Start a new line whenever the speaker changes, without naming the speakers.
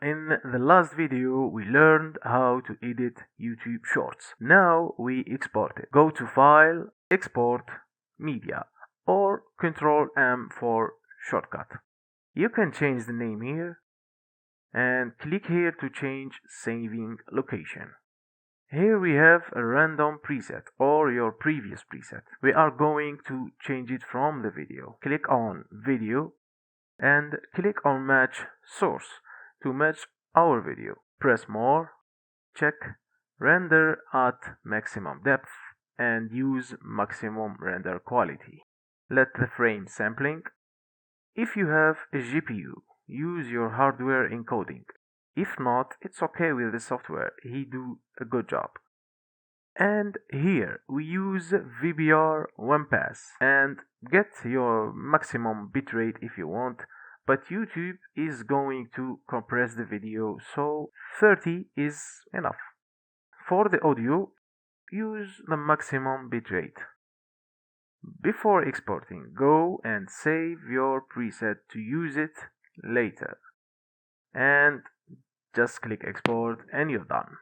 In the last video, we learned how to edit YouTube Shorts. Now we export it. Go to File, Export, Media, or Ctrl-M for shortcut. You can change the name here and click here to change saving location. Here we have a random preset or your previous preset. We are going to change it from the video. Click on Video and click on Match Source to match our video. Press More, check Render at maximum depth and use maximum render quality. Let the frame sampling. If you have a GPU, use your hardware encoding. If not, it's okay with the software, he do a good job. And here we use VBR one pass and get your maximum bitrate if you want, but YouTube is going to compress the video, so 30 is enough. For the audio, use the maximum bitrate. Before exporting, go and save your preset to use it later. And just click export and you're done.